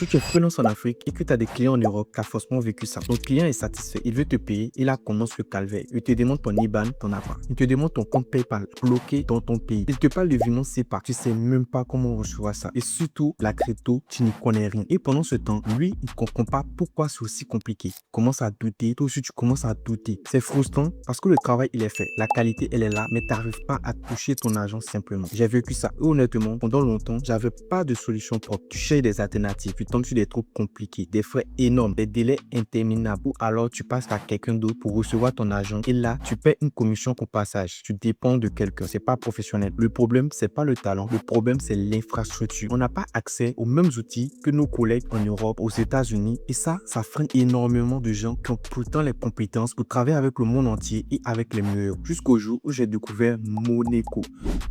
Si tu es freelance en Afrique et que tu as des clients en Europe, tu as forcément vécu ça. Ton client est satisfait, il veut te payer, et là commence le calvaire. Il te demande ton IBAN, ton appart. Il te demande ton compte PayPal bloqué dans ton pays. Il te parle de virement SEPA. Tu sais même pas comment recevoir ça. Et surtout, la crypto, tu n'y connais rien. Et pendant ce temps, lui, il comprend pas pourquoi c'est aussi compliqué. Il commence à douter. Toi aussi, tu commences à douter. C'est frustrant parce que le travail, il est fait. La qualité, elle est là, mais tu n'arrives pas à toucher ton argent simplement. J'ai vécu ça. Et honnêtement, pendant longtemps, j'avais pas de solution propre. Tu cherches des alternatives, tu tombes sur des trucs compliqués, des frais énormes, des délais interminables, ou alors tu passes par quelqu'un d'autre pour recevoir ton argent et là, tu paies une commission au passage. Tu dépends de quelqu'un, c'est pas professionnel. Le problème, c'est pas le talent, le problème, c'est l'infrastructure. On n'a pas accès aux mêmes outils que nos collègues en Europe, aux États-Unis, et ça freine énormément de gens qui ont pourtant les compétences pour travailler avec le monde entier et avec les meilleurs. Jusqu'au jour où j'ai découvert Moneco.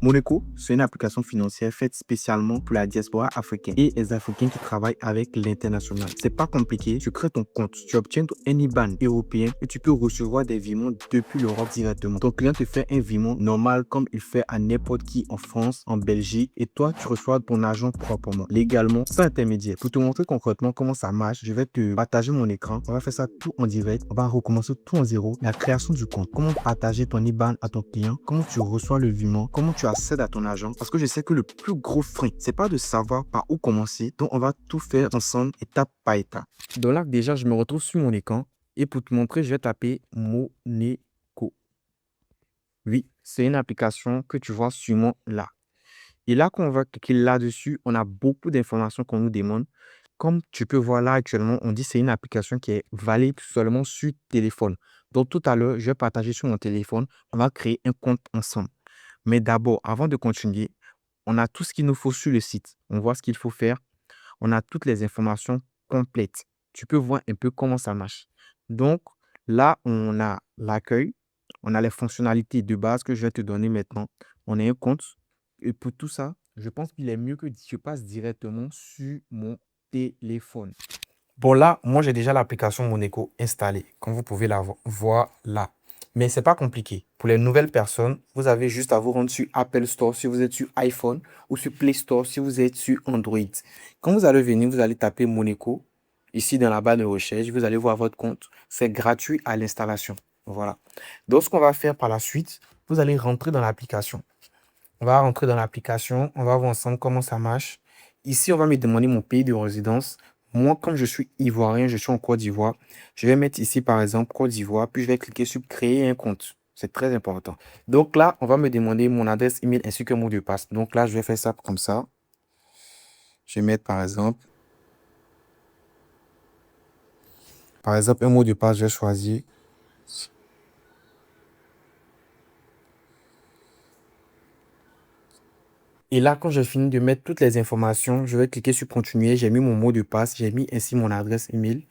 Moneco, c'est une application financière faite spécialement pour la diaspora africaine et les Africains qui travaillent avec l'international. C'est pas compliqué, tu crées ton compte, tu obtiens ton IBAN européen et tu peux recevoir des virements depuis l'Europe directement. Ton client te fait un virement normal comme il fait à n'importe qui en France, en Belgique, et toi tu reçois ton argent proprement, légalement, sans intermédiaire. Pour te montrer concrètement comment ça marche, je vais te partager mon écran. On va faire ça tout en direct. On va recommencer tout en zéro. La création du compte, comment partager ton IBAN à ton client, comment tu reçois le virement, comment tu accèdes à ton argent. Parce que je sais que le plus gros frein, c'est pas de savoir par où commencer. Donc, on va tout faire ensemble, étape par étape. Donc là, déjà, je me retrouve sur mon écran. Et pour te montrer, je vais taper Moneco. Oui, c'est une application que tu vois sûrement là. Et là, quand on va cliquer là-dessus, on a beaucoup d'informations qu'on nous demande. Comme tu peux voir là actuellement, on dit que c'est une application qui est valide seulement sur téléphone. Donc tout à l'heure, je vais partager sur mon téléphone. On va créer un compte ensemble. Mais d'abord, avant de continuer, on a tout ce qu'il nous faut sur le site. On voit ce qu'il faut faire. On a toutes les informations complètes. Tu peux voir un peu comment ça marche. Donc là, on a l'accueil. On a les fonctionnalités de base que je vais te donner maintenant. On a un compte. Et pour tout ça, je pense qu'il est mieux que je passe directement sur mon téléphone. Bon, là, moi, j'ai déjà l'application Moneco installée, comme vous pouvez la voir là. Mais ce n'est pas compliqué. Pour les nouvelles personnes, vous avez juste à vous rendre sur Apple Store si vous êtes sur iPhone ou sur Play Store si vous êtes sur Android. Quand vous allez venir, vous allez taper Moneco. Ici, dans la barre de recherche, vous allez voir votre compte. C'est gratuit à l'installation. Voilà. Donc, ce qu'on va faire par la suite, vous allez rentrer dans l'application. On va rentrer dans l'application. On va voir ensemble comment ça marche. Ici, on va me demander mon pays de résidence. Moi, comme je suis ivoirien, je suis en Côte d'Ivoire. Je vais mettre ici, par exemple, Côte d'Ivoire. Puis, je vais cliquer sur créer un compte. C'est très important. Donc là, on va me demander mon adresse email ainsi que mot de passe. Donc là, je vais faire ça comme ça. Je vais mettre, par exemple, un mot de passe. Je vais choisir. Et là, quand j'ai fini de mettre toutes les informations, je vais cliquer sur continuer. J'ai mis mon mot de passe. J'ai mis ainsi mon adresse email.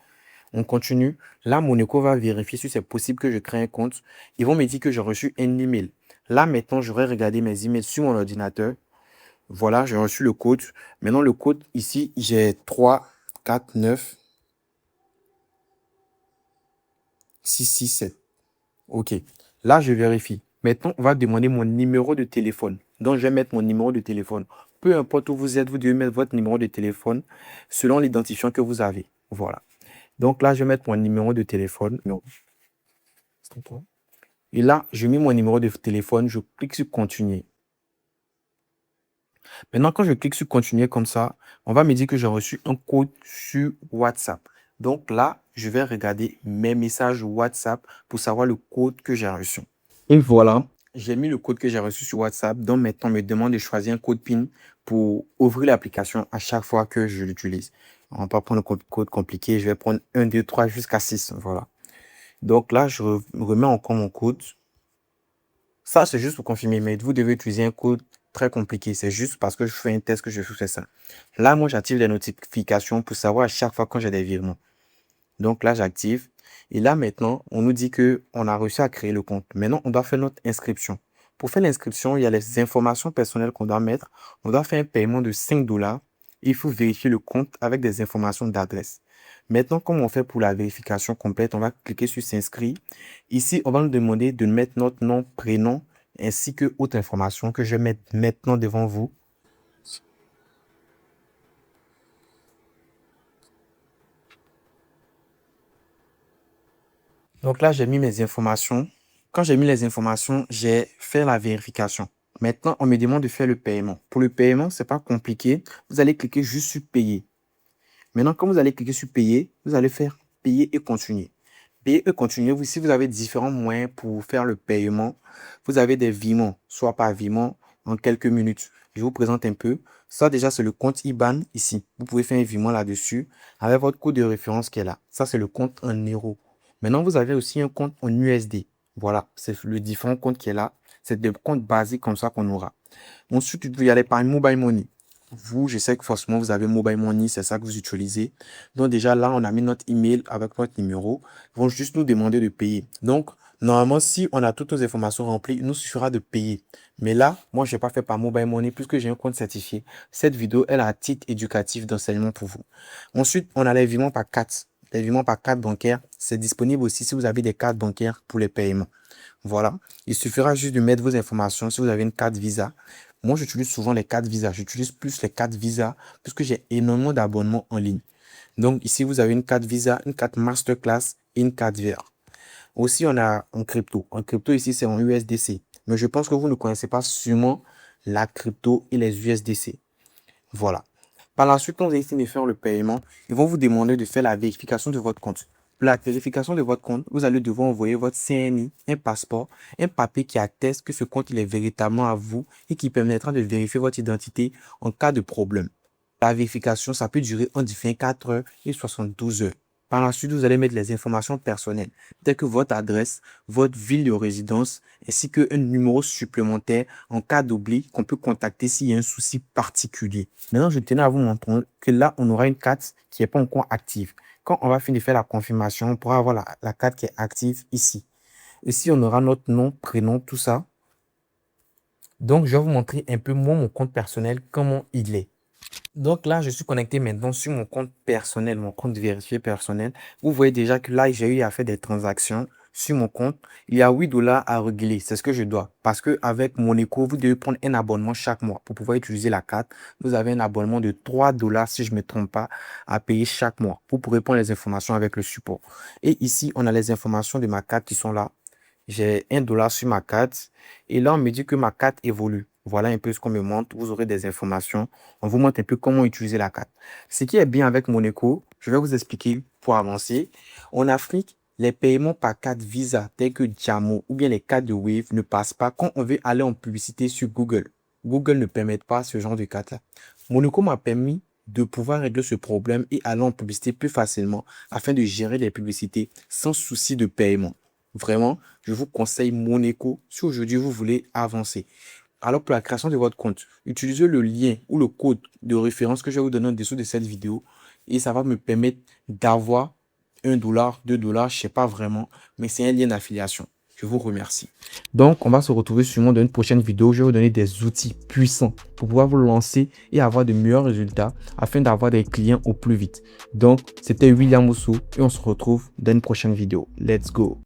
On continue. Là, Moneco va vérifier si c'est possible que je crée un compte. Ils vont me dire que j'ai reçu un email. Là, maintenant, je vais regarder mes emails sur mon ordinateur. Voilà, j'ai reçu le code. Maintenant, le code, ici, j'ai 3, 4, 9, 6, 6, 7. OK. Là, je vérifie. Maintenant, on va demander mon numéro de téléphone. Donc, je vais mettre mon numéro de téléphone. Peu importe où vous êtes, vous devez mettre votre numéro de téléphone selon l'identifiant que vous avez. Voilà. Donc là, je vais mettre mon numéro de téléphone. Non. Et là, je mets mon numéro de téléphone, je clique sur continuer. Maintenant, quand je clique sur continuer comme ça, on va me dire que j'ai reçu un code sur WhatsApp. Donc là, je vais regarder mes messages WhatsApp pour savoir le code que j'ai reçu. Et voilà, j'ai mis le code que j'ai reçu sur WhatsApp. Donc maintenant, on me demande de choisir un code PIN pour ouvrir l'application à chaque fois que je l'utilise. On ne va pas prendre le code compliqué. Je vais prendre 1, 2, 3 jusqu'à 6. Voilà. Donc là, je remets encore mon code. Ça, c'est juste pour confirmer, mais vous devez utiliser un code très compliqué. C'est juste parce que je fais un test que je fais ça. Là, moi, j'active les notifications pour savoir à chaque fois quand j'ai des virements. Donc là, j'active. Et là, maintenant, on nous dit qu'on a réussi à créer le compte. Maintenant, on doit faire notre inscription. Pour faire l'inscription, il y a les informations personnelles qu'on doit mettre. On doit faire un paiement de 5 $. Il faut vérifier le compte avec des informations d'adresse. Maintenant, comment on fait pour la vérification complète? On va cliquer sur s'inscrire. Ici, on va nous demander de mettre notre nom, prénom, ainsi que autres informations que je vais mettre maintenant devant vous. Donc là, j'ai mis mes informations. Quand j'ai mis les informations, j'ai fait la vérification. Maintenant, on me demande de faire le paiement. Pour le paiement, c'est pas compliqué. Vous allez cliquer juste sur payer. Maintenant, quand vous allez cliquer sur payer, vous allez faire payer et continuer. Payer et continuer, si vous avez différents moyens pour faire le paiement, vous avez des virements, soit par virement en quelques minutes. Je vous présente un peu. Ça, déjà, c'est le compte IBAN ici. Vous pouvez faire un virement là-dessus avec votre code de référence qui est là. Ça, c'est le compte en euros. Maintenant, vous avez aussi un compte en USD. Voilà, c'est le différent compte qui est là. C'est des comptes basiques comme ça qu'on aura. Ensuite, il y a l'épargne mobile money. Vous, je sais que forcément, vous avez mobile money, c'est ça que vous utilisez. Donc déjà, là, on a mis notre email avec notre numéro. Ils vont juste nous demander de payer. Donc, normalement, si on a toutes nos informations remplies, il nous suffira de payer. Mais là, moi, je n'ai pas fait par mobile money puisque j'ai un compte certifié. Cette vidéo, elle a un titre éducatif d'enseignement pour vous. Ensuite, on a les virements par carte. Les virements par carte bancaire, c'est disponible aussi si vous avez des cartes bancaires pour les paiements. Voilà. Il suffira juste de mettre vos informations si vous avez une carte Visa. Moi, j'utilise souvent les cartes Visa. J'utilise plus les cartes Visa puisque j'ai énormément d'abonnements en ligne. Donc, ici, vous avez une carte Visa, une carte Masterclass et une carte VR. Aussi, on a en crypto. En crypto, ici, c'est en USDC. Mais je pense que vous ne connaissez pas sûrement la crypto et les USDC. Voilà. Par la suite, quand vous avez fini de faire le paiement, ils vont vous demander de faire la vérification de votre compte. Pour la vérification de votre compte, vous allez devoir envoyer votre CNI, un passeport, un papier qui atteste que ce compte il est véritablement à vous et qui permettra de vérifier votre identité en cas de problème. La vérification, ça peut durer entre 24 heures et 72 heures. Par la suite, vous allez mettre les informations personnelles, telles que votre adresse, votre ville de résidence, ainsi qu'un numéro supplémentaire en cas d'oubli qu'on peut contacter s'il y a un souci particulier. Maintenant, je tenais à vous montrer que là, on aura une carte qui n'est pas encore active. Quand on va finir de faire la confirmation, on pourra avoir la carte qui est active ici. Ici, on aura notre nom, prénom, tout ça. Donc, je vais vous montrer un peu mon compte personnel, comment il est. Donc là, je suis connecté maintenant sur mon compte personnel, mon compte vérifié personnel. Vous voyez déjà que là, j'ai eu à faire des transactions sur mon compte. Il y a 8 dollars à régler. C'est ce que je dois. Parce que avec Moneco, vous devez prendre un abonnement chaque mois pour pouvoir utiliser la carte. Vous avez un abonnement de 3 dollars, si je ne me trompe pas, à payer chaque mois. Vous pourrez prendre les informations avec le support. Et ici, on a les informations de ma carte qui sont là. J'ai 1 dollar sur ma carte. Et là, on me dit que ma carte évolue. Voilà un peu ce qu'on me montre. Vous aurez des informations. On vous montre un peu comment utiliser la carte. Ce qui est bien avec Moneco, je vais vous expliquer pour avancer. En Afrique, les paiements par carte Visa tels que Jamo ou bien les cartes de Wave ne passent pas quand on veut aller en publicité sur Google. Google ne permet pas ce genre de carte-là. Moneco m'a permis de pouvoir régler ce problème et aller en publicité plus facilement afin de gérer les publicités sans souci de paiement. Vraiment, je vous conseille Moneco si aujourd'hui vous voulez avancer. Alors pour la création de votre compte, utilisez le lien ou le code de référence que je vais vous donner en dessous de cette vidéo et ça va me permettre d'avoir 1 dollar, 2 dollars, je ne sais pas vraiment, mais c'est un lien d'affiliation. Je vous remercie. Donc, on va se retrouver sûrement dans une prochaine vidéo. Je vais vous donner des outils puissants pour pouvoir vous lancer et avoir de meilleurs résultats afin d'avoir des clients au plus vite. Donc, c'était William Osso et on se retrouve dans une prochaine vidéo. Let's go!